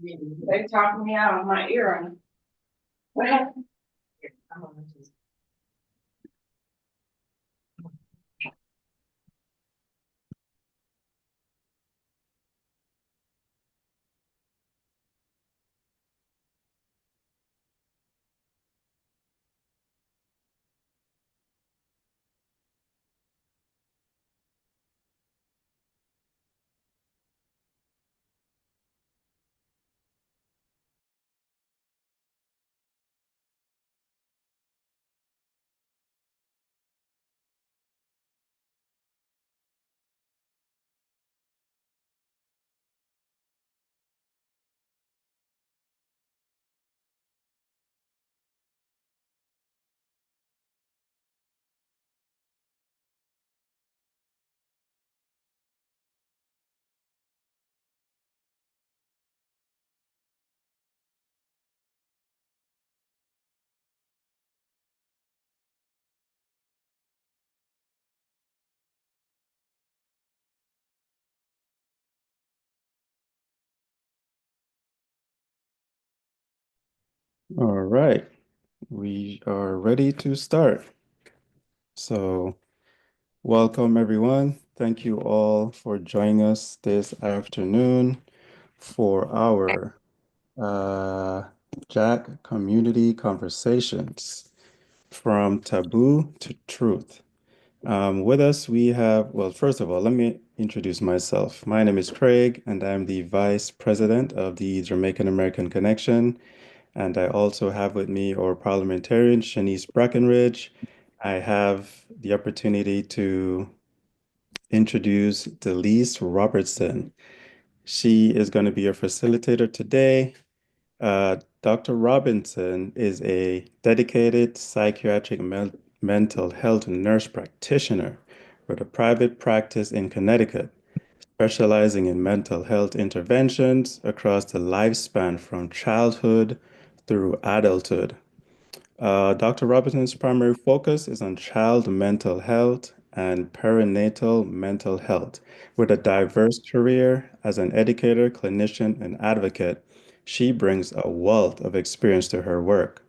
They talked me out of my ear. What happened? All right, we are ready to start. So, welcome everyone. Thank you all for joining us this afternoon for our uh, JAC Community Conversations from Taboo to Truth. With us, we have, well, first of all, let me introduce myself. My name is Craig, and I'm the Vice President of the Jamaican American Connection. And I also have with me our parliamentarian, Shanice Brackenridge. I have the opportunity to introduce Delise Robertson. She is going to be your facilitator today. Dr. Robinson is a dedicated psychiatric mental health nurse practitioner with a private practice in Connecticut, specializing in mental health interventions across the lifespan from childhood through adulthood. Dr. Robinson's primary focus is on child mental health and perinatal mental health. With a diverse career as an educator, clinician, and advocate, she brings a wealth of experience to her work.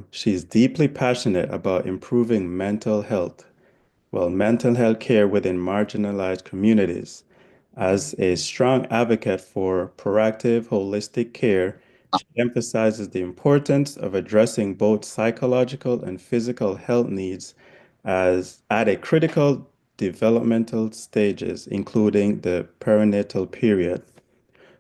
She's deeply passionate about improving mental health care within marginalized communities. As a strong advocate for proactive, holistic care, she emphasizes the importance of addressing both psychological and physical health needs as at a critical developmental stages, including the perinatal period.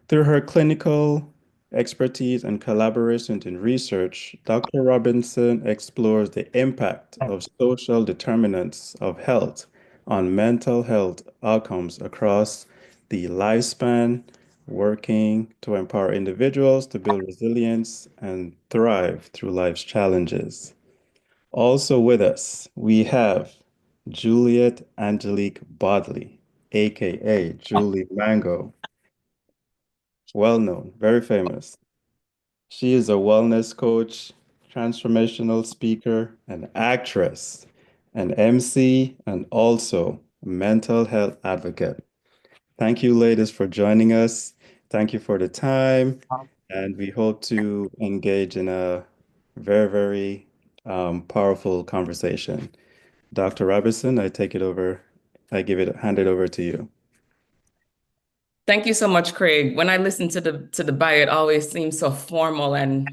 Through her clinical expertise and collaborations in research, Dr. Robinson explores the impact of social determinants of health on mental health outcomes across the lifespan, working to empower individuals to build resilience and thrive through life's challenges. Also with us, we have Juliet Angelique Bodley, aka Julie Mango, well known, very famous. She is a wellness coach, transformational speaker, an actress, an MC, and also a mental health advocate. Thank you, ladies, for joining us. Thank you for the time, and we hope to engage in a very powerful conversation. Dr. Robertson, I take it over. Hand it over to you. Thank you so much, Craig. When I listen to the bio, it always seems so formal and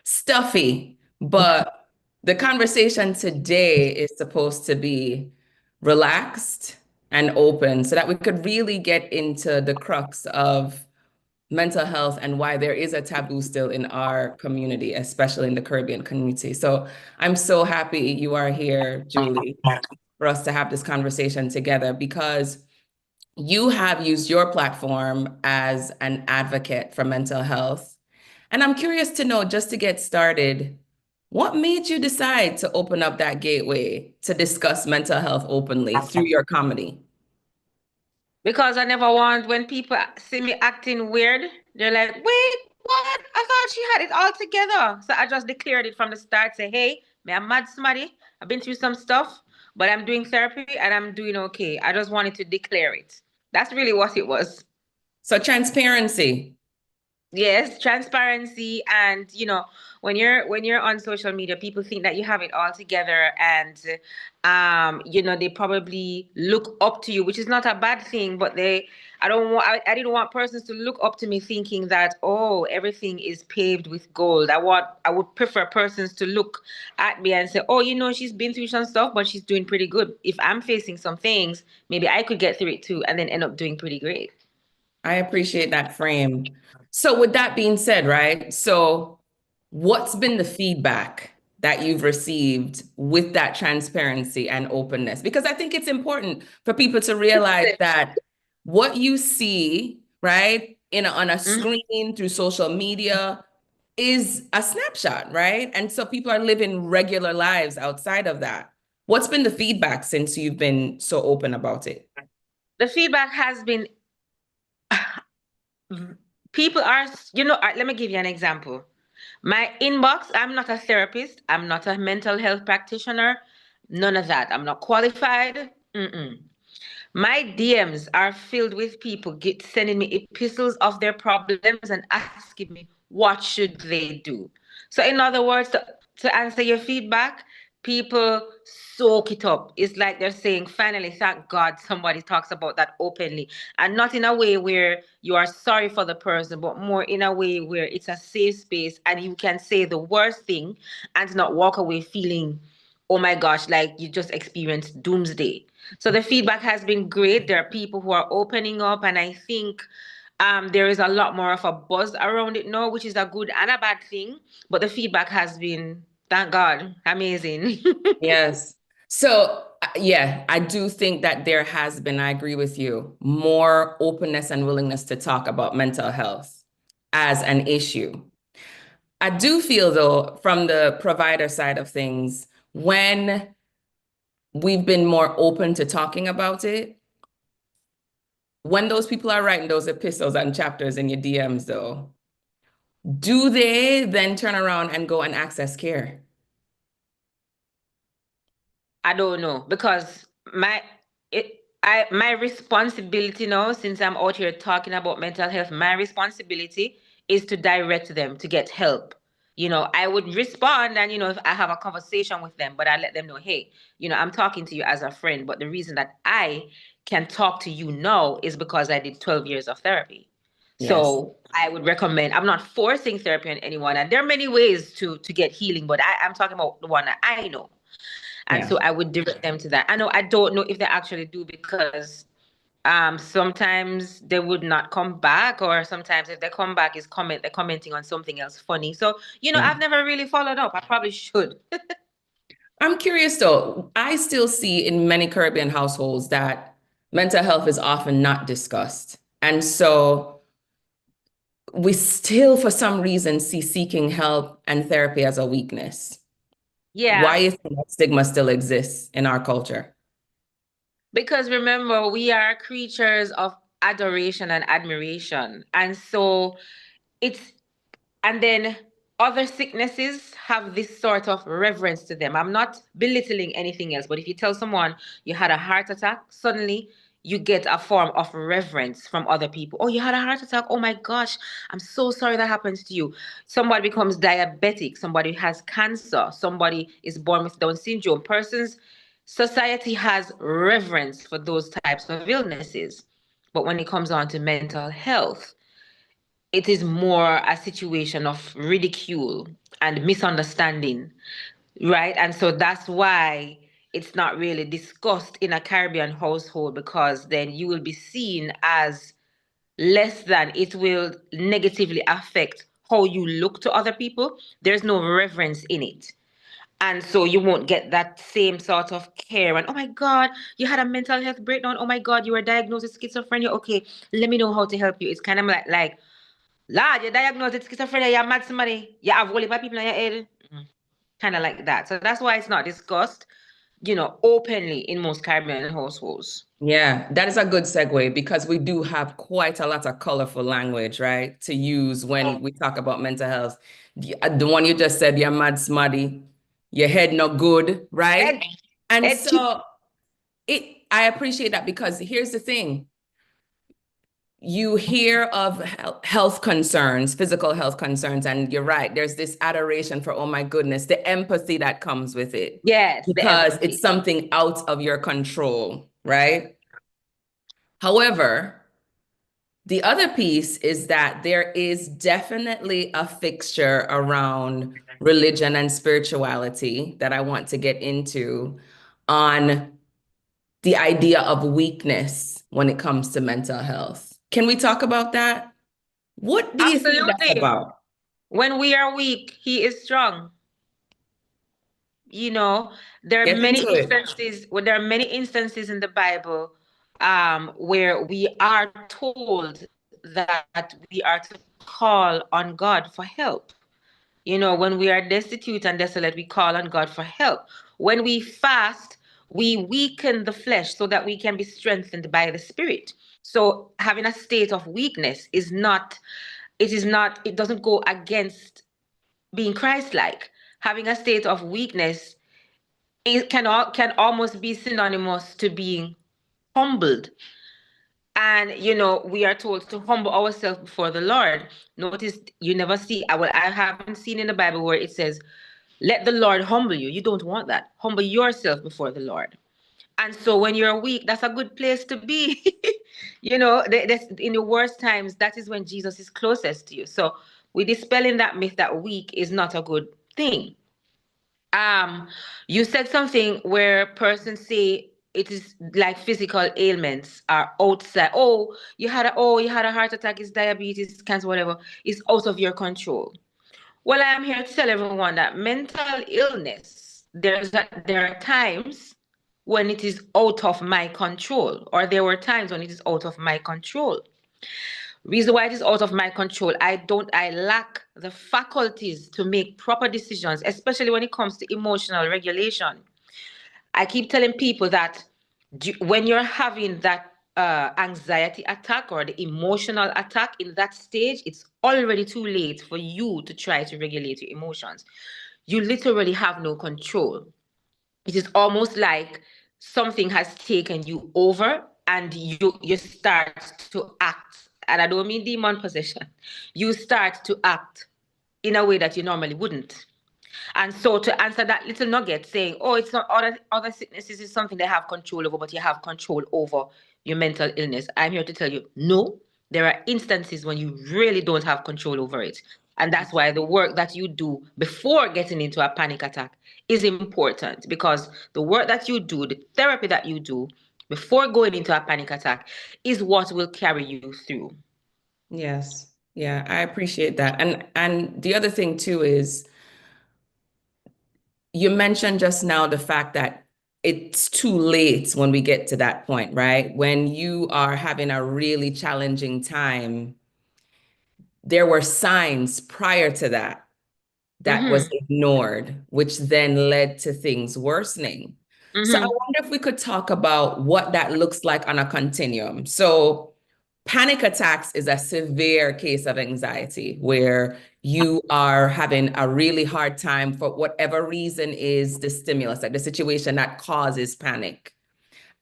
stuffy. But the conversation today is supposed to be relaxed and open so that we could really get into the crux of mental health and why there is a taboo still in our community, especially in the Caribbean community. So I'm so happy you are here, Julie, for us to have this conversation together because you have used your platform as an advocate for mental health. And I'm curious to know, just to get started, what made you decide to open up that gateway to discuss mental health openly through your comedy? Because I never want when people see me acting weird, they're like, wait, what? I thought she had it all together. So I just declared it from the start, say, hey, me, I'm mad smarty. I've been through some stuff, but I'm doing therapy and I'm doing okay. I just wanted to declare it. That's really what it was. So transparency. Yes, transparency, and when you're on social media, people think that you have it all together, and they probably look up to you, which is not a bad thing, but I didn't want persons to look up to me thinking that, oh, everything is paved with gold. I would prefer persons to look at me and say, oh, she's been through some stuff, but she's doing pretty good. If I'm facing some things, maybe I could get through it too, and then end up doing pretty great. I appreciate that frame. So with that being said, right? So what's been the feedback that you've received with that transparency and openness? Because I think it's important for people to realize that what you see, right, on a screen through social media is a snapshot, right? And so people are living regular lives outside of that. What's been the feedback since you've been so open about it? The feedback has been people are, let me give you an example. My inbox, I'm not a therapist, I'm not a mental health practitioner, none of that. I'm not qualified. My DMs are filled with people sending me epistles of their problems and asking me what should they do. So in other words, to answer your feedback, people soak it up. It's like they're saying, finally, thank God somebody talks about that openly. And not in a way where you are sorry for the person, but more in a way where it's a safe space and you can say the worst thing and not walk away feeling, oh my gosh, like you just experienced doomsday. So the feedback has been great. There are people who are opening up, and I think there is a lot more of a buzz around it now, which is a good and a bad thing. But the feedback has been, thank God, amazing. Yes. So, yeah, I do think that there has been, I agree with you, more openness and willingness to talk about mental health as an issue. I do feel, though, from the provider side of things, when we've been more open to talking about it, when those people are writing those epistles and chapters in your DMs, though, do they then turn around and go and access care? I don't know, because my responsibility now, since I'm out here talking about mental health, my responsibility is to direct them to get help. I would respond, and if I have a conversation with them, but I let them know, hey, I'm talking to you as a friend, but the reason that I can talk to you now is because I did 12 years of therapy. Yes. So I would recommend, I'm not forcing therapy on anyone, and there are many ways to get healing, but I'm talking about the one that I know. And so I would direct them to that. I don't know if they actually do, because sometimes they would not come back, or sometimes if they come back, they're commenting on something else funny. So, I've never really followed up. I probably should. I'm curious though, I still see in many Caribbean households that mental health is often not discussed. And so we still, for some reason, see seeking help and therapy as a weakness. Yeah. Why is that stigma still exists in our culture? Because remember, we are creatures of adoration and admiration. And so and then other sicknesses have this sort of reverence to them. I'm not belittling anything else, but if you tell someone you had a heart attack, suddenly you get a form of reverence from other people. Oh, you had a heart attack. Oh my gosh, I'm so sorry that happens to you. Somebody becomes diabetic. Somebody has cancer. Somebody is born with Down syndrome. Society has reverence for those types of illnesses. But when it comes on to mental health, it is more a situation of ridicule and misunderstanding, right? And so that's why it's not really discussed in a Caribbean household, because then you will be seen as less than. It will negatively affect how you look to other people. There's no reverence in it. And so you won't get that same sort of care. And oh my God, you had a mental health breakdown. Oh my God, you were diagnosed with schizophrenia. Okay, let me know how to help you. It's kind of like Lord, you're diagnosed with schizophrenia, you're mad somebody, you have whole heap of people in your head. Kind of like that. So that's why it's not discussed, openly in most Caribbean households. Yeah, that is a good segue, because we do have quite a lot of colorful language, right, to use when we talk about mental health. The one you just said, you're mad smuddy, your head not good, right? And so I appreciate that, because here's the thing. you hear of health concerns, physical health concerns, and you're right, there's this adoration for, oh my goodness, the empathy that comes with it. Yes, because it's something out of your control, right? However, the other piece is that there is definitely a fixture around religion and spirituality that I want to get into on the idea of weakness when it comes to mental health. Can we talk about that? What do you think that's Absolutely. about? When we are weak, he is strong. You know, there are Get many into it. instances there are many instances in the Bible where we are told that we are to call on God for help. You know, when we are destitute and desolate, we call on God for help. When we fast, we weaken the flesh so that we can be strengthened by the Spirit. So having a state of weakness it doesn't go against being Christ-like. Having a state of weakness can almost be synonymous to being humbled. And you know, we are told to humble ourselves before the Lord. Notice you never see, I haven't seen in the Bible where it says, let the Lord humble you. You don't want that. Humble yourself before the Lord. And so when you're weak, that's a good place to be. You know, in the worst times, that is when Jesus is closest to you. So we're dispelling that myth that weak is not a good thing. You said something where persons say it is like physical ailments are outside. You had a heart attack, it's diabetes, cancer, whatever. It's out of your control. Well, I am here to tell everyone that mental illness, there are times when it is out of my control, or there were times when it is out of my control. Reason why it is out of my control, I lack the faculties to make proper decisions, especially when it comes to emotional regulation. I keep telling people that when you're having that anxiety attack or the emotional attack in that stage, it's already too late for you to try to regulate your emotions. You literally have no control. It is almost like something has taken you over and you start to act. And I don't mean demon possession. You start to act in a way that you normally wouldn't. And so to answer that little nugget saying, oh, it's not other sicknesses is something they have control over, but you have control over your mental illness. I'm here to tell you, no, there are instances when you really don't have control over it. And that's why the work that you do before getting into a panic attack is important, because the work that you do, the therapy that you do before going into a panic attack is what will carry you through. Yes. Yeah, I appreciate that. And the other thing too is you mentioned just now the fact that it's too late when we get to that point, right? When you are having a really challenging time, there were signs prior to that that was ignored, which then led to things worsening. So I wonder if we could talk about what that looks like on a continuum. So panic attacks is a severe case of anxiety where you are having a really hard time for whatever reason is the stimulus, like the situation that causes panic.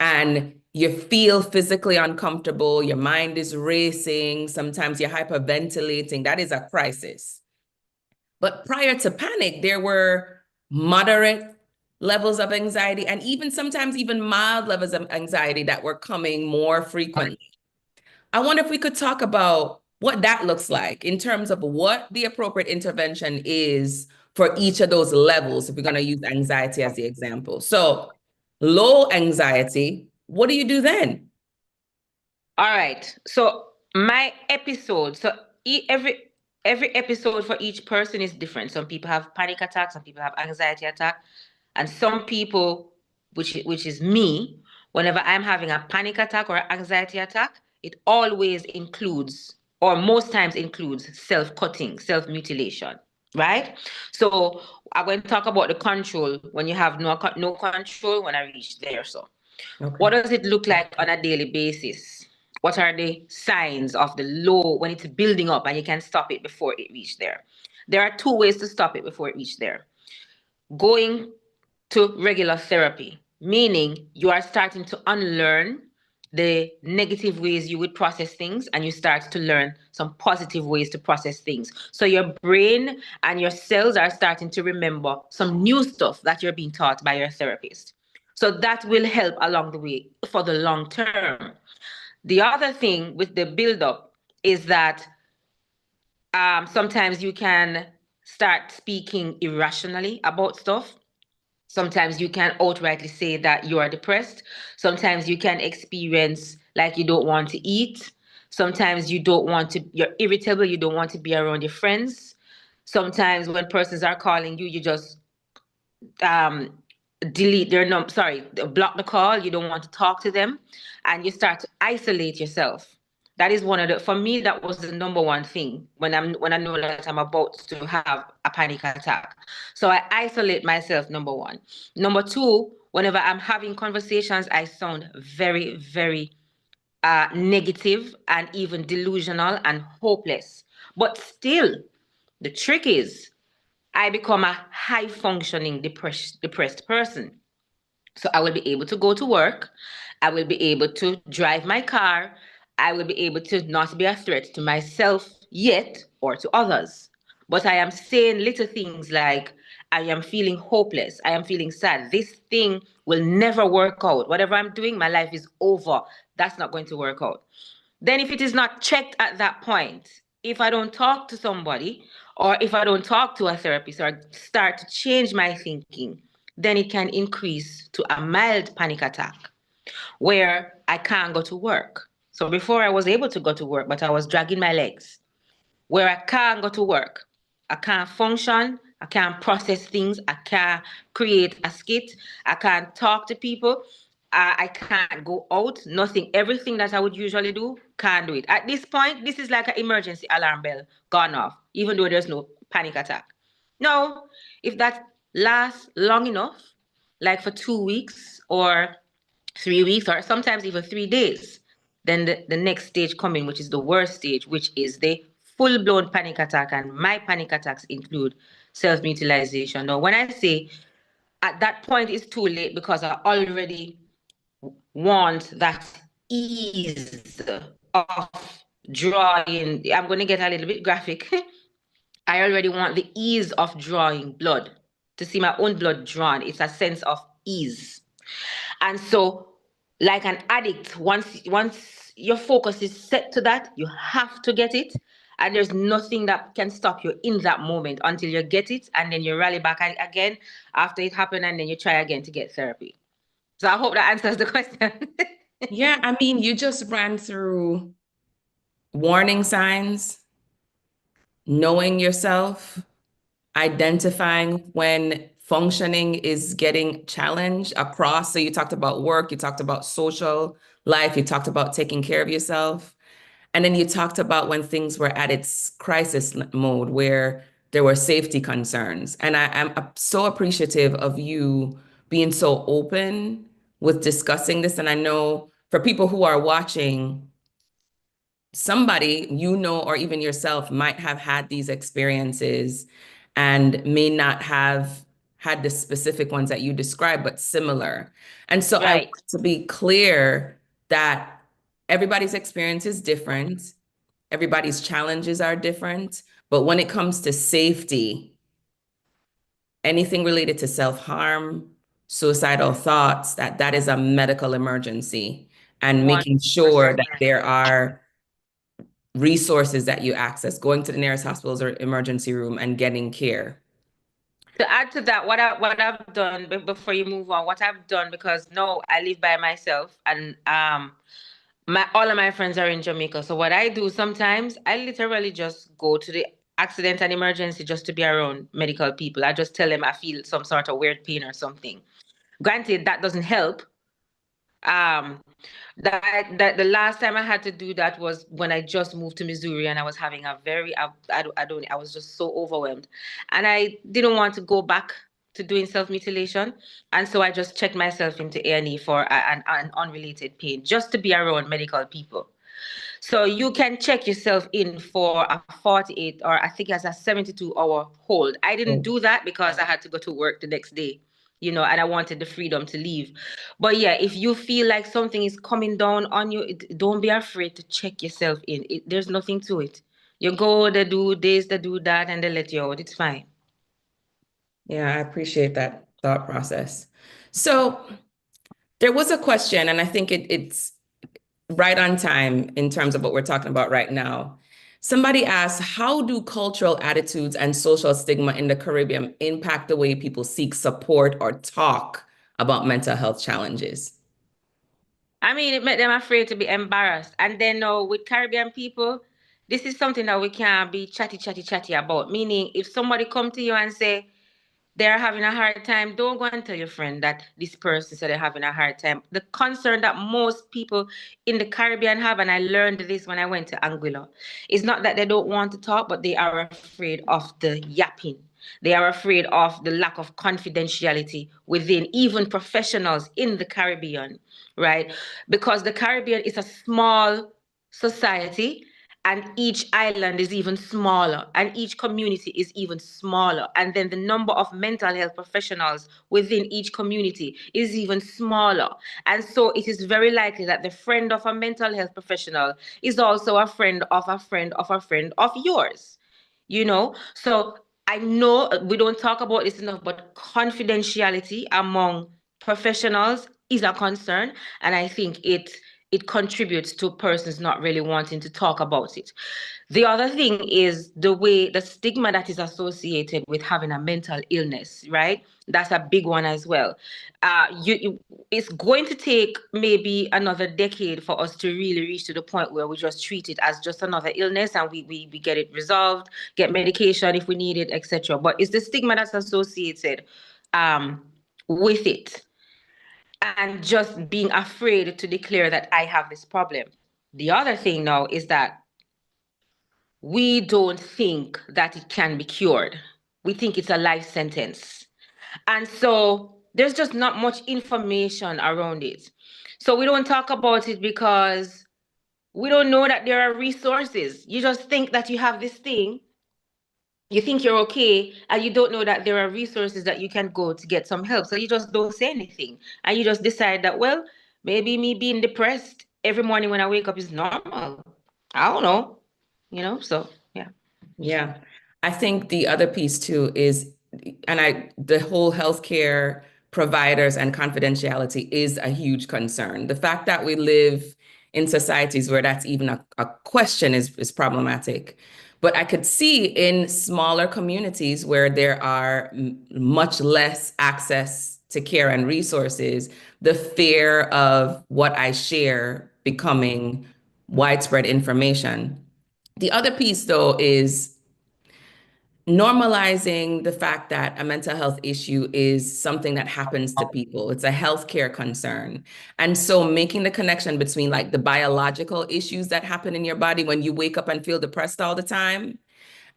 And you feel physically uncomfortable, your mind is racing, sometimes you're hyperventilating. That is a crisis. But prior to panic, there were moderate levels of anxiety and even sometimes even mild levels of anxiety that were coming more frequently. I wonder if we could talk about what that looks like in terms of what the appropriate intervention is for each of those levels, if we're going to use anxiety as the example. So low anxiety, what do you do then? All right. So my episode, every episode for each person is different. Some people have panic attacks, some people have anxiety attack, and some people, which is me, whenever I'm having a panic attack or anxiety attack, it always includes, or most times includes, self-cutting, self-mutilation. Right? So I'm going to talk about the control when you have no control when I reach there. So what does it look like on a daily basis? What are the signs of the low when it's building up and you can stop it before it reaches there? There are two ways to stop it before it reaches there. Going to regular therapy, meaning you are starting to unlearn the negative ways you would process things, and you start to learn some positive ways to process things. So your brain and your cells are starting to remember some new stuff that you're being taught by your therapist. So that will help along the way for the long term. The other thing with the build-up is that sometimes you can start speaking irrationally about stuff. Sometimes you can outrightly say that you are depressed. Sometimes you can experience like you don't want to eat. Sometimes you're irritable, you don't want to be around your friends. Sometimes when persons are calling you, you just um, delete their number, sorry, block the call. You don't want to talk to them, and you start to isolate yourself. That is one of the, for me, that was the number one thing when I know that I'm about to have a panic attack. So I isolate myself, number one. Number two, whenever I'm having conversations, I sound very, very negative and even delusional and hopeless. But still, the trick is I become a high functioning depressed person. So I will be able to go to work. I will be able to drive my car. I will be able to not be a threat to myself yet or to others. But I am saying little things like, I am feeling hopeless. I am feeling sad. This thing will never work out. Whatever I'm doing, my life is over. That's not going to work out. Then, if it is not checked at that point, if I don't talk to somebody, or if I don't talk to a therapist or start to change my thinking, then it can increase to a mild panic attack where I can't go to work. So before I was able to go to work, but I was dragging my legs, where I can't go to work. I can't function. I can't process things. I can't create a skit. I can't talk to people. I can't go out. Nothing. Everything that I would usually do, can't do it. At this point, this is like an emergency alarm bell gone off, even though there's no panic attack. No, if that lasts long enough, like for 2 weeks or 3 weeks, or sometimes even 3 days, then the next stage coming, which is the worst stage, which is the full-blown panic attack. And my panic attacks include self-mutilation. Now, when I say at that point it's too late, because I already want that ease of drawing. I'm going to get a little bit graphic. I already want the ease of drawing blood, to see my own blood drawn. It's a sense of ease. And so, like an addict, once your focus is set to that, you have to get it. And there's nothing that can stop you in that moment until you get it. And then you rally back again after it happened, and then you try again to get therapy. So I hope that answers the question. Yeah, I mean, you just ran through warning signs, knowing yourself, identifying when functioning is getting challenged across. So you talked about work, you talked about social life, you talked about taking care of yourself. And then you talked about when things were at its crisis mode, where there were safety concerns. And I'm so appreciative of you being so open with discussing this. And I know for people who are watching, somebody you know, or even yourself, might have had these experiences and may not have had the specific ones that you described, but similar. And so I Right. want to be clear that everybody's experience is different. Everybody's challenges are different. But when it comes to safety, anything related to self-harm, suicidal thoughts, that is a medical emergency. And making sure that there are resources that you access, going to the nearest hospitals or emergency room and getting care. To add to that, what I've done before you move on, what I've done, because no, I live by myself, and all of my friends are in Jamaica. So what I do sometimes, I literally just go to the accident and emergency just to be around medical people. I just tell them I feel some sort of weird pain or something. Granted, that doesn't help. That the last time I had to do that was when I just moved to Missouri, and I was having a very, I was just so overwhelmed, and I didn't want to go back to doing self-mutilation. And so I just checked myself into A&E for an unrelated pain, just to be around medical people. So you can check yourself in for a 48, or I think it's a 72-hour hold. I didn't do that because I had to go to work the next day. and I wanted the freedom to leave. But yeah, if you feel like something is coming down on you, don't be afraid to check yourself in. There's nothing to it. You go, they do this, they do that, and they let you out. It's fine. Yeah, I appreciate that thought process. So there was a question, and I think it's right on time in terms of what we're talking about right now. Somebody asked, how do cultural attitudes and social stigma in the Caribbean impact the way people seek support or talk about mental health challenges? I mean, it made them afraid to be embarrassed. And then with Caribbean people, this is something that we can't be chatty about. Meaning, if somebody come to you and say, they're having a hard time, don't go and tell your friend that this person said they're having a hard time. The concern that most people in the Caribbean have, and I learned this when I went to Anguilla, is not that they don't want to talk, but they are afraid of the yapping. They are afraid of the lack of confidentiality within even professionals in the Caribbean, right? Because the Caribbean is a small society, and each island is even smaller, and each community is even smaller, and then the number of mental health professionals within each community is even smaller. And so it is very likely that the friend of a mental health professional is also a friend of a friend of a friend of yours. So I know we don't talk about this enough, but confidentiality among professionals is a concern, and I think it contributes to persons not really wanting to talk about it. The other thing is the stigma that is associated with having a mental illness, right? That's a big one as well. It's going to take maybe another decade for us to really reach to the point where we just treat it as just another illness, and we get it resolved, get medication if we need it, etc. But it's the stigma that's associated with it, and just being afraid to declare that I have this problem. The other thing now is that we don't think that it can be cured. We think it's a life sentence. And so there's just not much information around it. So we don't talk about it because we don't know that there are resources. You just think that you have this thing, you think you're okay, and you don't know that there are resources that you can go to get some help. So you just don't say anything. And you just decide that, well, maybe me being depressed every morning when I wake up is normal. I don't know, so yeah. Yeah. I think the other piece too is, the whole healthcare providers and confidentiality is a huge concern. The fact that we live in societies where that's even a question is problematic. But I could see in smaller communities where there are much less access to care and resources, the fear of what I share becoming widespread information. The other piece, though, is normalizing the fact that a mental health issue is something that happens to people. It's a healthcare concern. And so making the connection between like the biological issues that happen in your body when you wake up and feel depressed all the time,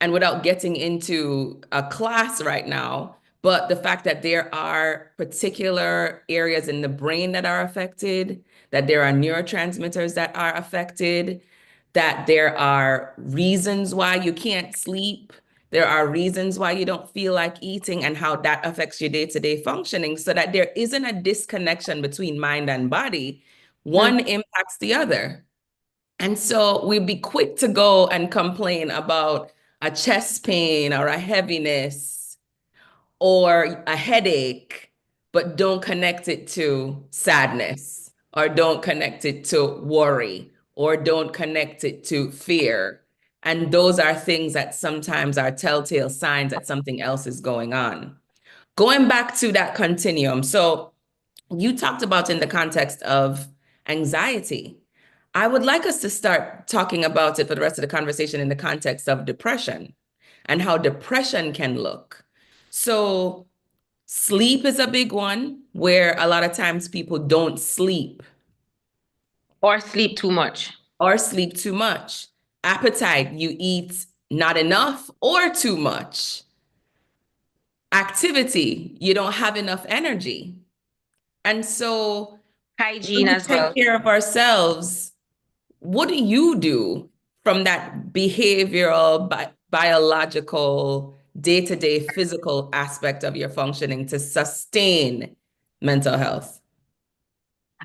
and without getting into a class right now, but the fact that there are particular areas in the brain that are affected, that there are neurotransmitters that are affected, that there are reasons why you can't sleep, there are reasons why you don't feel like eating, and how that affects your day-to-day functioning, so that there isn't a disconnection between mind and body. One impacts the other. And so we'd be quick to go and complain about a chest pain or a heaviness or a headache, but don't connect it to sadness, or don't connect it to worry, or don't connect it to fear. And those are things that sometimes are telltale signs that something else is going on. Going back to that continuum. So you talked about in the context of anxiety. I would like us to start talking about it for the rest of the conversation in the context of depression and how depression can look. So sleep is a big one, where a lot of times people don't sleep. Or sleep too much. Or sleep too much. Appetite, you eat not enough or too much. Activity, you don't have enough energy. And so hygiene when we as well. take care of ourselves, what do you do from that behavioral, biological day-to-day physical aspect of your functioning to sustain mental health?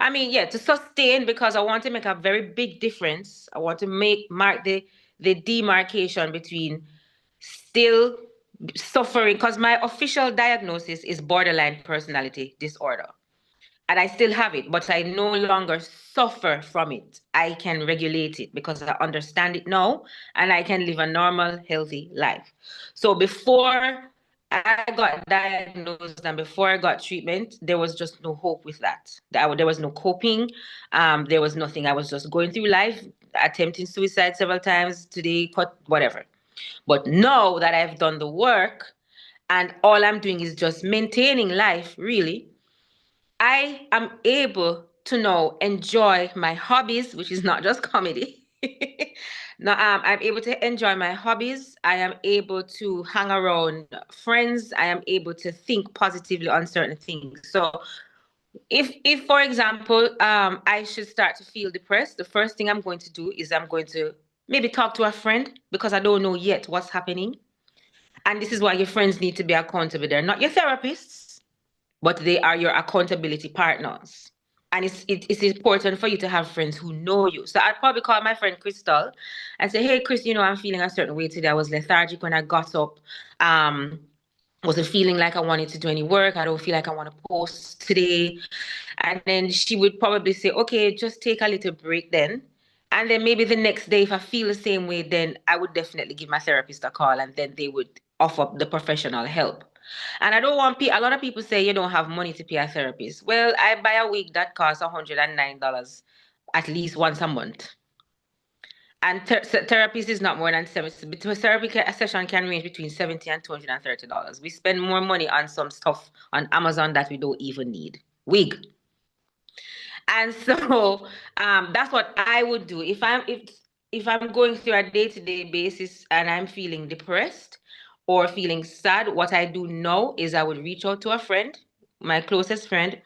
I mean, yeah, to sustain, because I want to make a very big difference. I want to mark the demarcation between still suffering, because my official diagnosis is borderline personality disorder. And I still have it, but I no longer suffer from it. I can regulate it because I understand it now, and I can live a normal, healthy life. So before I got diagnosed and before I got treatment, there was just no hope with that. There was no coping. There was nothing. I was just going through life, attempting suicide several times today, whatever. But now that I've done the work and all I'm doing is just maintaining life, really, I am able to now enjoy my hobbies, which is not just comedy. No, I'm able to enjoy my hobbies. I am able to hang around friends. I am able to think positively on certain things. So if for example, I should start to feel depressed, the first thing I'm going to do is I'm going to maybe talk to a friend, because I don't know yet what's happening. And this is why your friends need to be accountable. They're not your therapists, but they are your accountability partners. And it's important for you to have friends who know you. So I'd probably call my friend Crystal and say, hey, Chris, I'm feeling a certain way today. I was lethargic when I got up. Wasn't feeling like I wanted to do any work. I don't feel like I want to post today. And then she would probably say, okay, just take a little break then. And then maybe the next day, if I feel the same way, then I would definitely give my therapist a call, and then they would offer the professional help. And I don't want a lot of people say you don't have money to pay a therapist. Well, I buy a wig that costs $109 at least once a month. And therapist is not more than therapy session can range between $70 and $230. We spend more money on some stuff on Amazon that we don't even need. Wig. And so that's what I would do if I'm going through a day-to-day basis and I'm feeling depressed or feeling sad. What I do now is I would reach out to a friend, my closest friend,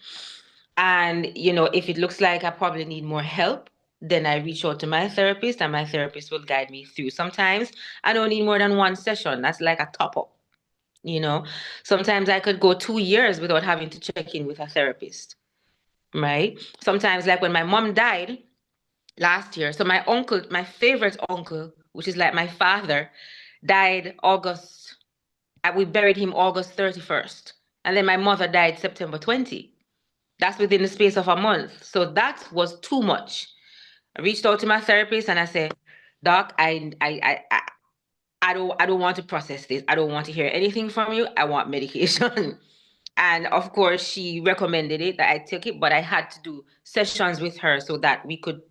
and if it looks like I probably need more help, then I reach out to my therapist, and my therapist will guide me through. Sometimes I don't need more than one session. That's like a top-up. Sometimes I could go 2 years without having to check in with a therapist. Right? Sometimes, like when my mom died last year, so my uncle, my favorite uncle, which is like my father, died August. We buried him August 31st. And then my mother died September 20. That's within the space of a month. So that was too much. I reached out to my therapist and I said, Doc, I don't want to process this. I don't want to hear anything from you. I want medication. And of course, she recommended it, that I took it, but I had to do sessions with her so that we could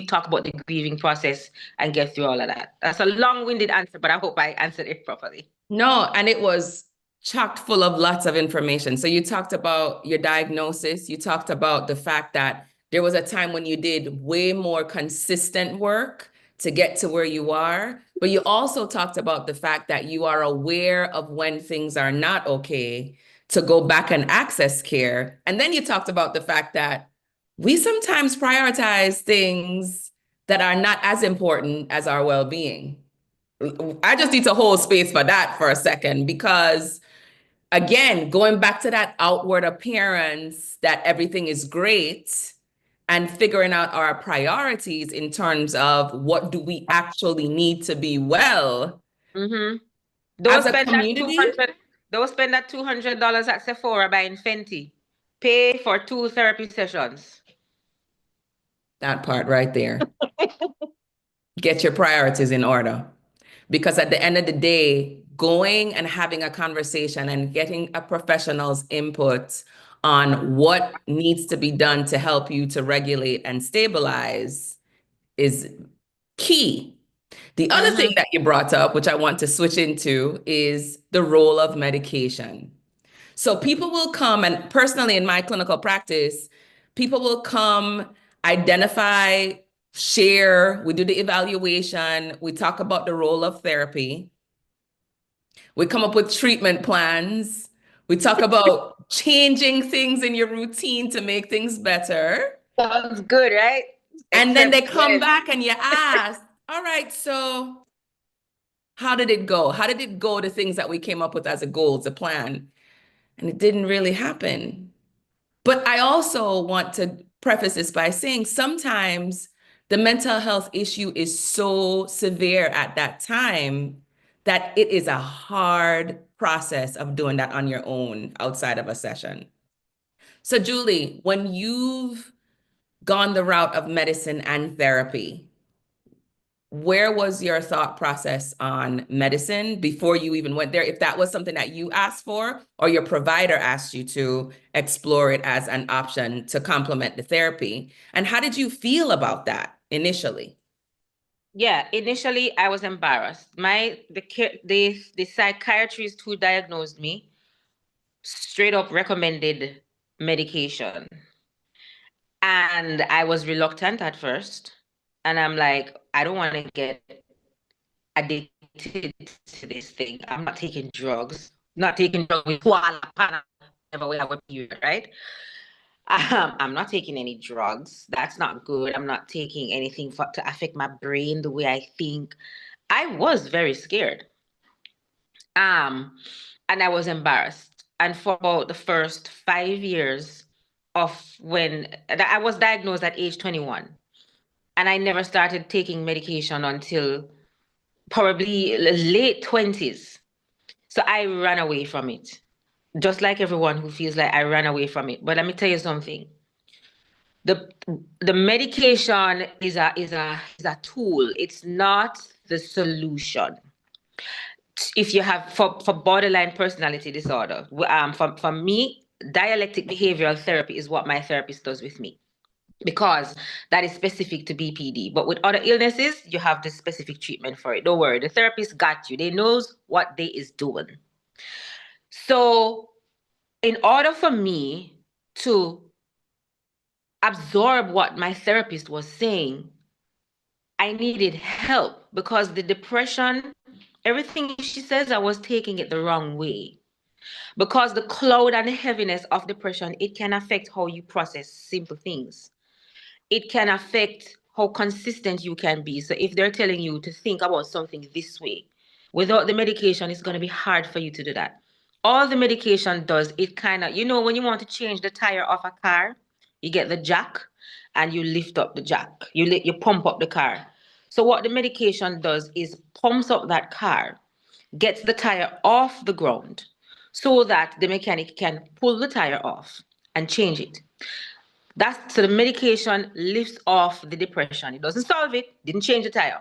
talk about the grieving process and get through all of that. That's a long-winded answer, but I hope I answered it properly. No, and it was chocked full of lots of information. So you talked about your diagnosis. You talked about the fact that there was a time when you did way more consistent work to get to where you are. But you also talked about the fact that you are aware of when things are not okay to go back and access care. And then you talked about the fact that we sometimes prioritize things that are not as important as our well-being. I just need to hold space for that for a second, because again, going back to that outward appearance that everything is great and figuring out our priorities in terms of what do we actually need to be well. Mm-hmm. As a community, don't spend that $200 at Sephora buying Fenty. Pay for 2 therapy sessions. That part right there. Get your priorities in order. Because at the end of the day, going and having a conversation and getting a professional's input on what needs to be done to help you to regulate and stabilize is key. The other thing that you brought up, which I want to switch into, is the role of medication. So people will come, and personally in my clinical practice, people will come, identify, share, we do the evaluation, we talk about the role of therapy. We come up with treatment plans. We talk about changing things in your routine to make things better. Sounds good, right? And then they come back and you ask, all right, so How did it go? How did it go to things that we came up with as a goal, as a plan? And it didn't really happen. But I also want to preface this by saying sometimes the mental health issue is so severe at that time that it is a hard process of doing that on your own outside of a session. So Julie, when you've gone the route of medicine and therapy, where was your thought process on medicine before you even went there? If that was something that you asked for or your provider asked you to explore it as an option to complement the therapy. And how did you feel about that initially? Yeah, initially I was embarrassed. The psychiatrist who diagnosed me straight up recommended medication. And I was reluctant at first. And I'm like, I don't want to get addicted to this thing. I'm not taking drugs. Not taking drugs with never will have a period, right? I'm not taking any drugs. That's not good. I'm not taking anything to affect my brain the way I think. I was very scared. And I was embarrassed. And for about the first 5 years of when I was diagnosed at age 21, and I never started taking medication until probably late 20s. So I ran away from it, just like everyone who feels like I ran away from it. But let me tell you something. The medication is a tool. It's not the solution. If you have for borderline personality disorder, for me, dialectic behavioral therapy is what my therapist does with me, because that is specific to BPD. But with other illnesses, you have the specific treatment for it. Don't worry, the therapist got you. They knows what they is doing. So in order for me to absorb what my therapist was saying, I needed help, because the depression, everything she says, I was taking it the wrong way. Because the cloud and the heaviness of depression, it can affect how you process simple things. It can affect how consistent you can be. So if they're telling you to think about something this way, without the medication, it's going to be hard for you to do that. All the medication does, it kind of, when you want to change the tire of a car, you get the jack and you lift up the jack. You pump up the car. So what the medication does is pumps up that car, gets the tire off the ground so that the mechanic can pull the tire off and change it. So the medication lifts off the depression. It doesn't solve it, didn't change the tire.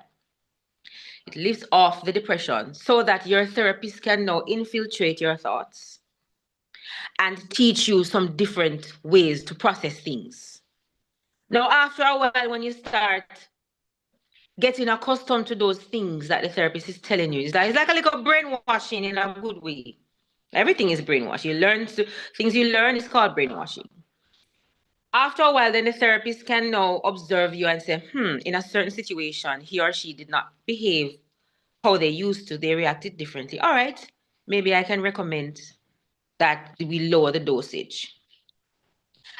It lifts off the depression so that your therapist can now infiltrate your thoughts and teach you some different ways to process things. Now, after a while, when you start getting accustomed to those things that the therapist is telling you, it's like a little brainwashing in a good way. Everything is brainwash. Things you learn is called brainwashing. After a while, then the therapist can now observe you and say, in a certain situation, he or she did not behave how they used to. They reacted differently. All right, maybe I can recommend that we lower the dosage.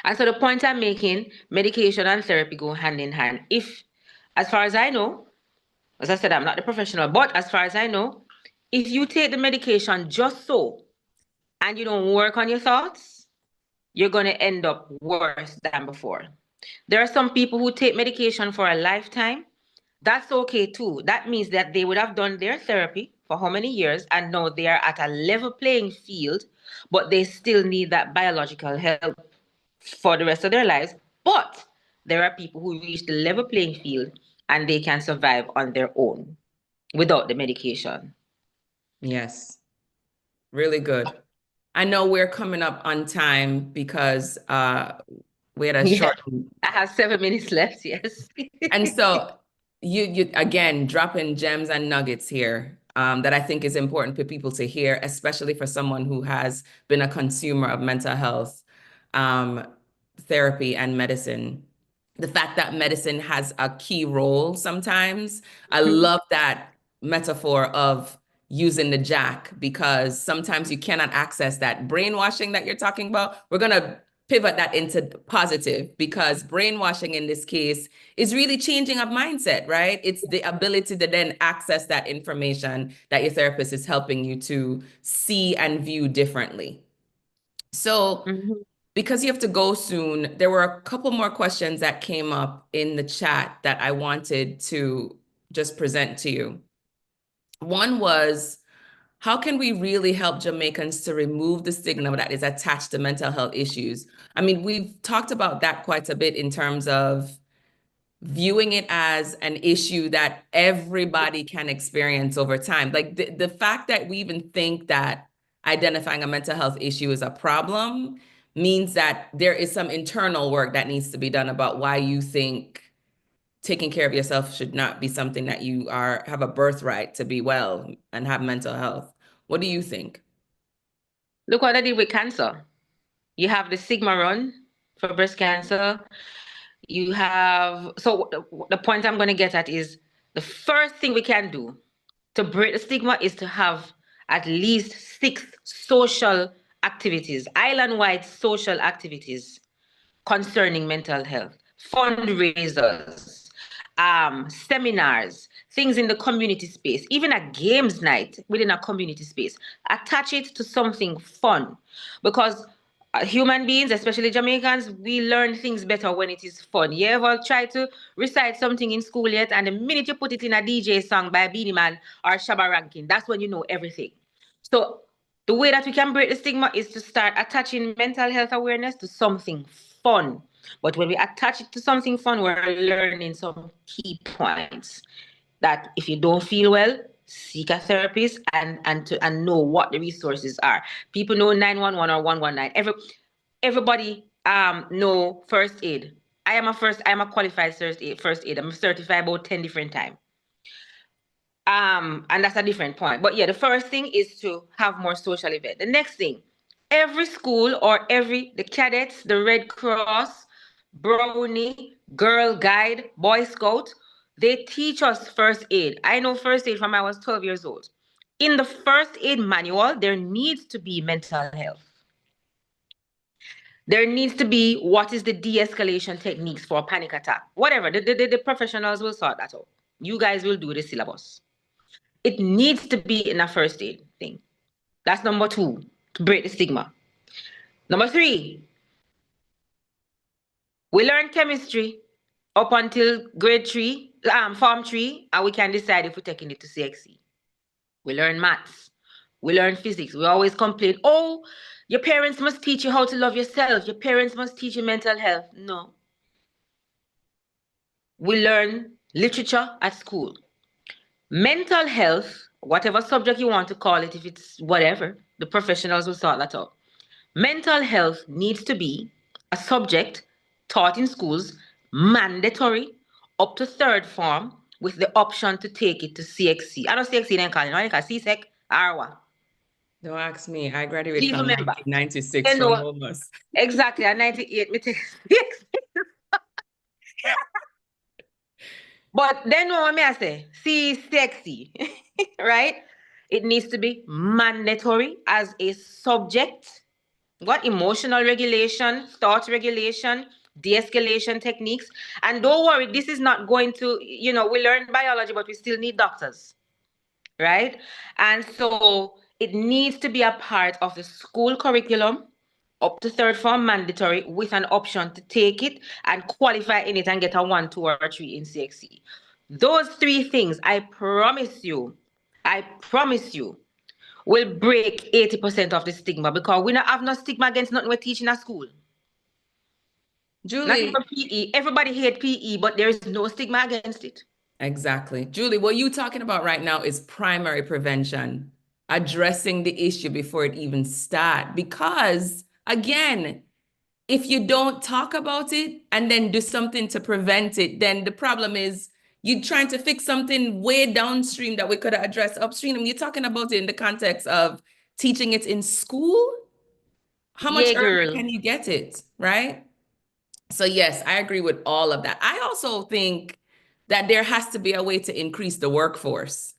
And so the point I'm making, medication and therapy go hand in hand. As far as I know, as I said, I'm not the professional, but as far as I know, if you take the medication just so, and you don't work on your thoughts, you're going to end up worse than before. There are some people who take medication for a lifetime. That's okay too. That means that they would have done their therapy for how many years, and now they are at a level playing field, but they still need that biological help for the rest of their lives. But there are people who reach the level playing field and they can survive on their own without the medication. Yes, really good. I know we're coming up on time because we had a short. I have 7 minutes left, yes. And so you again dropping gems and nuggets here that I think is important for people to hear, especially for someone who has been a consumer of mental health therapy and medicine. The fact that medicine has a key role sometimes. I love that metaphor of using the JAC, because sometimes you cannot access that brainwashing that you're talking about. We're going to pivot that into positive, because brainwashing in this case is really changing a mindset, right? It's the ability to then access that information that your therapist is helping you to see and view differently. So because you have to go soon, there were a couple more questions that came up in the chat that I wanted to just present to you. One was, how can we really help Jamaicans to remove the stigma that is attached to mental health issues? I mean, we've talked about that quite a bit in terms of viewing it as an issue that everybody can experience over time. Like the fact that we even think that identifying a mental health issue is a problem means that there is some internal work that needs to be done about why you think taking care of yourself should not be something that you have a birthright to be well and have mental health. What do you think? Look what I did with cancer. You have the Sigma run for breast cancer. You have, so the point I'm going to get at is the first thing we can do to break the stigma is to have at least 6 social activities, island-wide social activities concerning mental health, fundraisers, seminars, things in the community space, even a games night within a community space. Attach it to something fun, because human beings, especially Jamaicans, we learn things better when it is fun. You ever try to recite something in school yet, and the minute you put it in a DJ song by Beanie Man or Shabba Rankin, that's when you know everything. So the way that we can break the stigma is to start attaching mental health awareness to something fun. But when we attach it to something fun, we're learning some key points that if you don't feel well, seek a therapist and know what the resources are. People know 911 or 119. Everybody know first aid. I am a qualified first aid. I'm certified about 10 different times. And that's a different point. But yeah, the first thing is to have more social event. The next thing, every school or the cadets, the Red Cross, Brownie, Girl Guide, Boy Scout, they teach us first aid. I know first aid from I was 12 years old. In the first aid manual, there needs to be mental health. There needs to be what is the de-escalation techniques for a panic attack. Whatever, the professionals will sort that out. You guys will do the syllabus. It needs to be in a first aid thing. That's number 2, to break the stigma. Number 3, we learn chemistry up until grade 3, form 3, and we can decide if we're taking it to CXC. We learn maths. We learn physics. We always complain, oh, your parents must teach you how to love yourself. Your parents must teach you mental health. No. We learn literature at school. Mental health, whatever subject you want to call it, if it's whatever, the professionals will sort that out. Mental health needs to be a subject taught in schools, mandatory, up to 3rd form, with the option to take it to CXC. I know CXC then call it, I call CSEC, Arwa. Don't ask me. I graduated Please from remember. 1996 from Momus. Exactly, at 98, me take CXC. But then what may I say? CXC, right? It needs to be mandatory as a subject. What emotional regulation, thought regulation, de-escalation techniques. And don't worry, this is not going to, we learn biology, but we still need doctors, right? And so it needs to be a part of the school curriculum, up to 3rd form mandatory, with an option to take it and qualify in it and get a 1, 2, or 3 in CXC. Those 3 things, I promise you, will break 80% of the stigma, because we don't have no stigma against nothing we're teaching at school. Julie, not even PE. Everybody hate PE, but there is no stigma against it. Exactly. Julie, what you're talking about right now is primary prevention, addressing the issue before it even starts. Because again, if you don't talk about it and then do something to prevent it, then the problem is you're trying to fix something way downstream that we could have addressed upstream. And you're talking about it in the context of teaching it in school. How much earlier can you get it, right? So yes, I agree with all of that. I also think that there has to be a way to increase the workforce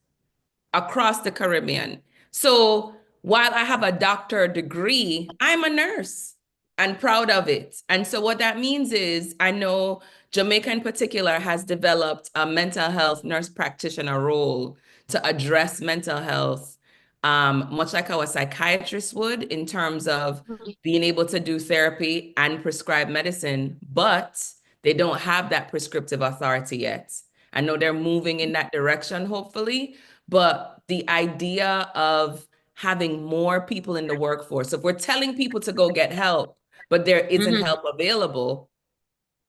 across the Caribbean. So while I have a doctorate degree, I'm a nurse. and proud of it. And so what that means is, I know Jamaica in particular has developed a mental health nurse practitioner role to address mental health, much like how a psychiatrist would, in terms of being able to do therapy and prescribe medicine, but they don't have that prescriptive authority yet. I know they're moving in that direction, hopefully, but the idea of having more people in the workforce, if we're telling people to go get help, but there isn't help available,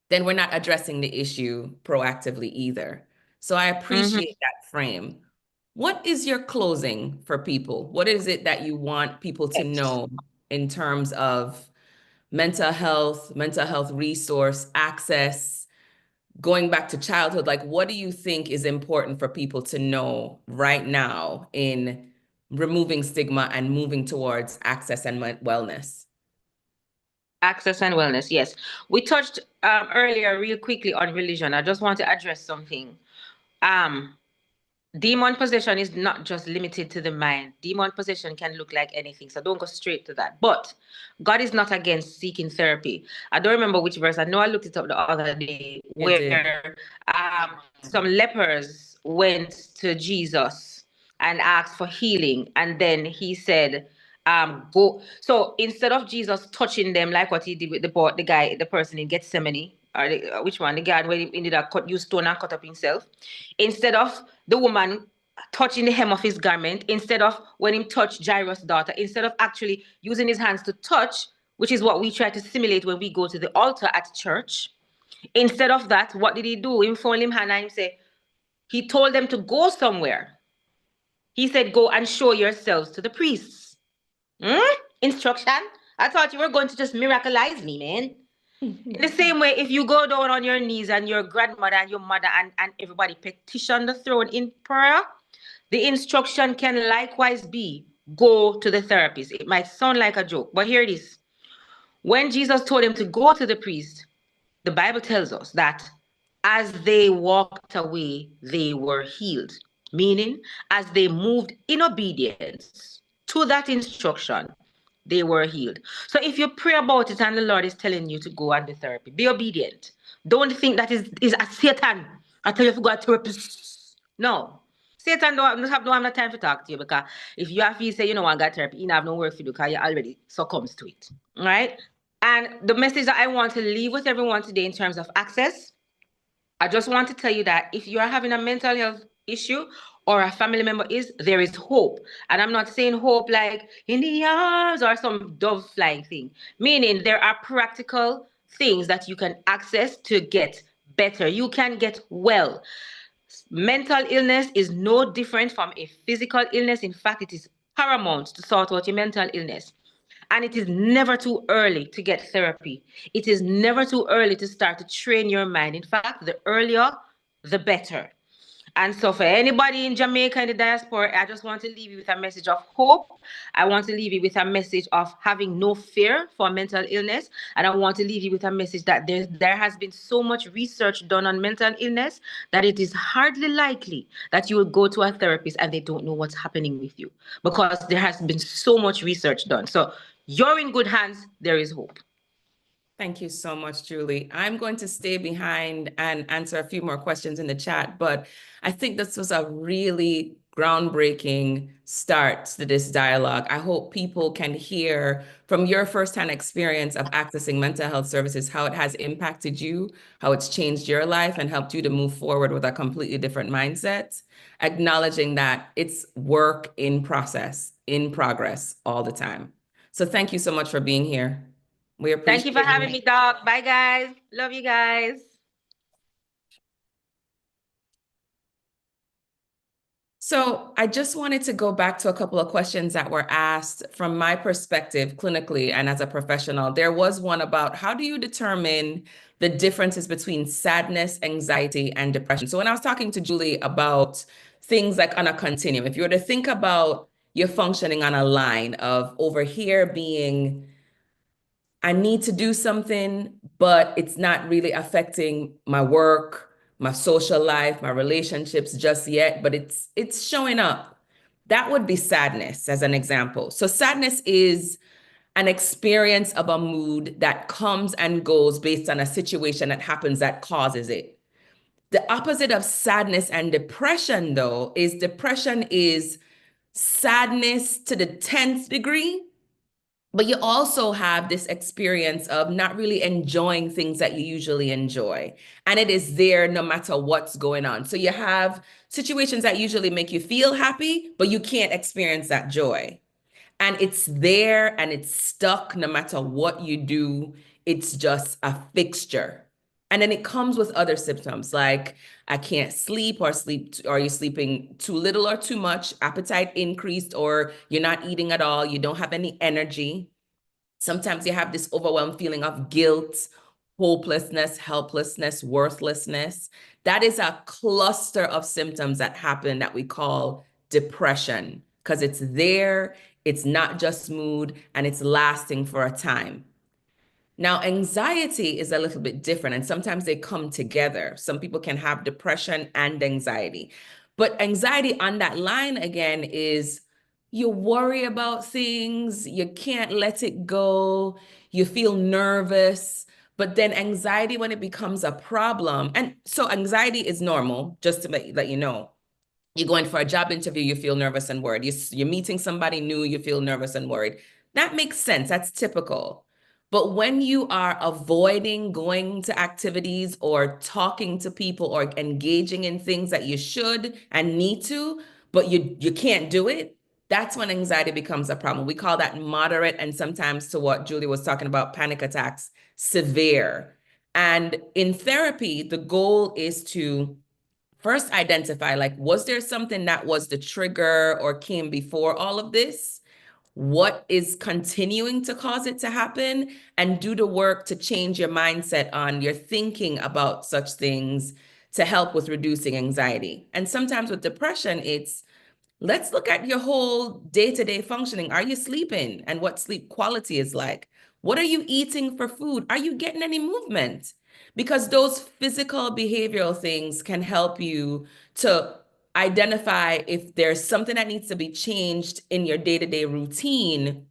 then we're not addressing the issue proactively either. So I appreciate that frame. What is your closing for people? What is it that you want people to know in terms of mental health resource, access, going back to childhood? Like, what do you think is important for people to know right now in removing stigma and moving towards access and wellness? Access and wellness, yes. We touched earlier real quickly on religion. I just want to address something. Demon possession is not just limited to the mind. Demon possession can look like anything, so don't go straight to that. But God is not against seeking therapy. I don't remember which verse. I know I looked it up the other day, where some lepers went to Jesus and asked for healing, and then he said, go. So instead of Jesus touching them like what he did with the person in Gethsemane, or which one, the guy where he ended up use stone and cut up himself, instead of the woman touching the hem of his garment, instead of when he touched Jairus' daughter, instead of actually using his hands to touch, which is what we try to simulate when we go to the altar at church, instead of that, what did he do? He fold him hand and he said, he told them to go somewhere. He said, go and show yourselves to the priests. Instruction? I thought you were going to just miracleize me, man. In the same way, if you go down on your knees and your grandmother and your mother and everybody petition the throne in prayer, the instruction can likewise be, go to the therapist. It might sound like a joke, but here it is. When Jesus told him to go to the priest, the Bible tells us that as they walked away, they were healed. Meaning, as they moved in obedience to that instruction, they were healed. So if you pray about it and the Lord is telling you to go and do therapy, be obedient. Don't think that is a Satan. I tell you to go to therapist. No. Satan don't have no time to talk to you, because if you have to say, you know, I got therapy, you have no work to do because you already succumbs to it. All right? And the message that I want to leave with everyone today in terms of access, I just want to tell you that if you are having a mental health issue or a family member is, there is hope. And I'm not saying hope like in the arms or some dove flying thing, meaning there are practical things that you can access to get better. You can get well. Mental illness is no different from a physical illness. In fact, it is paramount to sort out your mental illness. And it is never too early to get therapy. It is never too early to start to train your mind. In fact, the earlier, the better. And so for anybody in Jamaica in the diaspora, I just want to leave you with a message of hope. I want to leave you with a message of having no fear for mental illness. And I want to leave you with a message that there has been so much research done on mental illness that it is hardly likely that you will go to a therapist and they don't know what's happening with you, because there has been so much research done. So you're in good hands. There is hope. Thank you so much, Julie. I'm going to stay behind and answer a few more questions in the chat, but I think this was a really groundbreaking start to this dialogue. I hope people can hear from your firsthand experience of accessing mental health services, how it has impacted you, how it's changed your life and helped you to move forward with a completely different mindset, acknowledging that it's work in process, in progress all the time. So thank you so much for being here. We appreciate it. Thank you for having me, Doc. Bye, guys. Love you guys. So I just wanted to go back to a couple of questions that were asked from my perspective clinically and as a professional. There was one about how do you determine the differences between sadness, anxiety, and depression? So when I was talking to Julie about things like on a continuum, if you were to think about you're functioning on a line of over here being I need to do something, but it's not really affecting my work, my social life, my relationships just yet, but it's showing up. That would be sadness as an example. So sadness is an experience of a mood that comes and goes based on a situation that happens that causes it. The opposite of sadness and depression, though, is depression is sadness to the 10th degree, but you also have this experience of not really enjoying things that you usually enjoy. And it is there no matter what's going on. So you have situations that usually make you feel happy, but you can't experience that joy. And it's there and it's stuck no matter what you do. It's just a fixture. And then it comes with other symptoms like I can't sleep, or are you sleeping too little or too much, appetite increased, or you're not eating at all, you don't have any energy. Sometimes you have this overwhelming feeling of guilt, hopelessness, helplessness, worthlessness. That is a cluster of symptoms that happen that we call depression, because it's there, it's not just mood, and it's lasting for a time. Now, anxiety is a little bit different, and sometimes they come together. Some people can have depression and anxiety. But anxiety on that line, again, is you worry about things, you can't let it go, you feel nervous. But then anxiety, when it becomes a problem, and so anxiety is normal, just to let you know. You're going for a job interview, you feel nervous and worried. You're meeting somebody new, you feel nervous and worried. That makes sense. That's typical. But when you are avoiding going to activities or talking to people or engaging in things that you should and need to, but you can't do it, that's when anxiety becomes a problem. We call that moderate, and sometimes, to what Julie was talking about, panic attacks, severe. And in therapy, the goal is to first identify, like, was there something that was the trigger or came before all of this? What is continuing to cause it to happen? And do the work to change your mindset on your thinking about such things to help with reducing anxiety. And sometimes with depression, it's let's look at your whole day-to-day functioning. Are you sleeping? And what sleep quality is like? What are you eating for food? Are you getting any movement? Because those physical behavioral things can help you to identify if there's something that needs to be changed in your day-to-day routine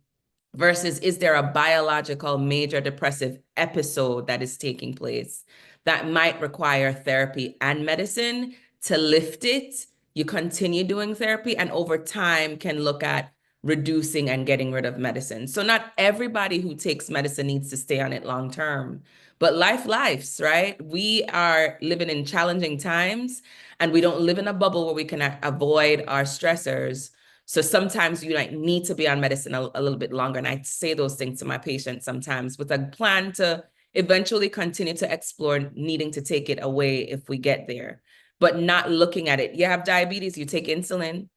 versus is there a biological major depressive episode that is taking place that might require therapy and medicine to lift it. You continue doing therapy and over time can look at reducing and getting rid of medicine. So not everybody who takes medicine needs to stay on it long term, but life's, right? We are living in challenging times and we don't live in a bubble where we can avoid our stressors. So sometimes you need to be on medicine a little bit longer. And I say those things to my patients sometimes with a plan to eventually continue to explore needing to take it away if we get there, but not looking at it. You have diabetes, you take insulin.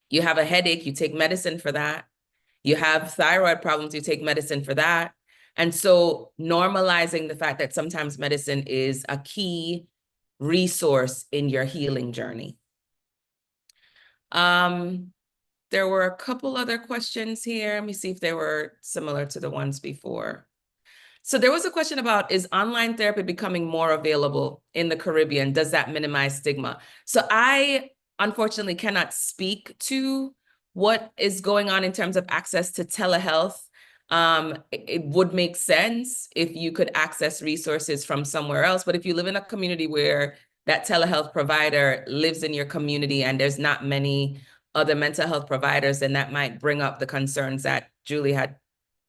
You have a headache, you take medicine for that. You have thyroid problems, you take medicine for that. And so normalizing the fact that sometimes medicine is a key resource in your healing journey. There were a couple other questions here. Let me see if they were similar to the ones before. So there was a question about, is online therapy becoming more available in the Caribbean? Does that minimize stigma? So I unfortunately cannot speak to what is going on in terms of access to telehealth. It would make sense if you could access resources from somewhere else, but if you live in a community where that telehealth provider lives in your community and there's not many other mental health providers, then that might bring up the concerns that Julie had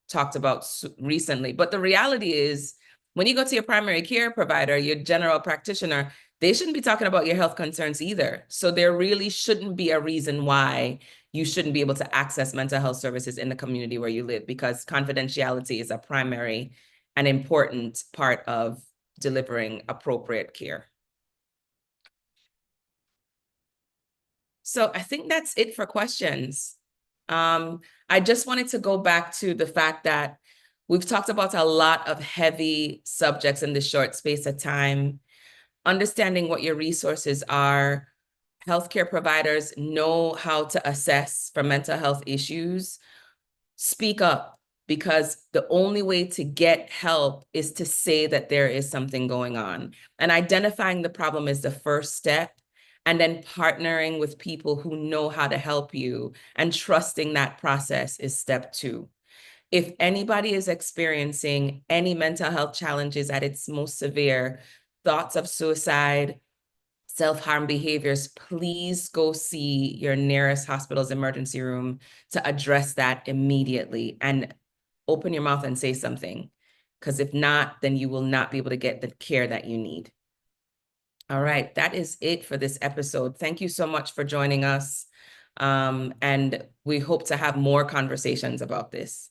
talked about recently. But the reality is, when you go to your primary care provider, your general practitioner, they shouldn't be talking about your health concerns either. So there really shouldn't be a reason why you shouldn't be able to access mental health services in the community where you live, because confidentiality is a primary and important part of delivering appropriate care. So I think that's it for questions. I just wanted to go back to the fact that we've talked about a lot of heavy subjects in this short space of time. Understanding what your resources are. Healthcare providers know how to assess for mental health issues. Speak up, because the only way to get help is to say that there is something going on. And identifying the problem is the first step. And then partnering with people who know how to help you and trusting that process is step 2. If anybody is experiencing any mental health challenges at its most severe, thoughts of suicide, self-harm behaviors, please go see your nearest hospital's emergency room to address that immediately, and open your mouth and say something. Because if not, then you will not be able to get the care that you need. All right, that is it for this episode. Thank you so much for joining us. And we hope to have more conversations about this.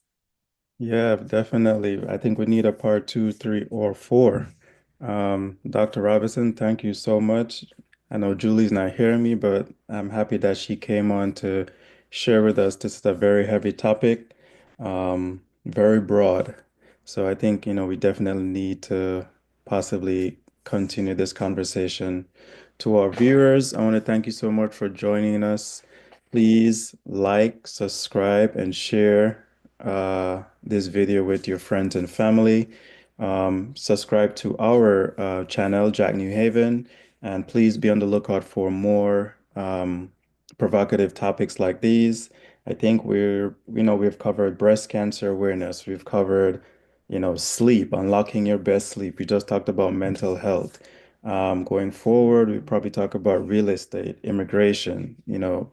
Yeah, definitely. I think we need a part 2, 3, or 4. Dr. Robinson, thank you so much. I know Julie's not hearing me, but I'm happy that she came on to share with us. This is a very heavy topic, very broad. So I think, we definitely need to possibly continue this conversation. To our viewers, I want to thank you so much for joining us. Please like, subscribe, and share this video with your friends and family. Subscribe to our channel, JAC New Haven, and please be on the lookout for more provocative topics like these. I think we've covered breast cancer awareness. We've covered, sleep, unlocking your best sleep. We just talked about mental health. Going forward, we probably talk about real estate, immigration,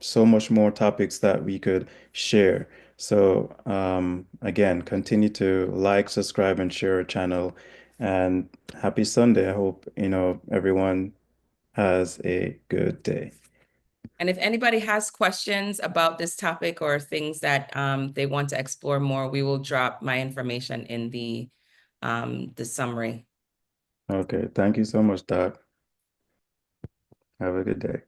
so much more topics that we could share. So again, continue to like, subscribe, and share our channel. And happy Sunday. I hope, everyone has a good day. And if anybody has questions about this topic or things that they want to explore more, we will drop my information in the summary. Okay. Thank you so much, Doc. Have a good day.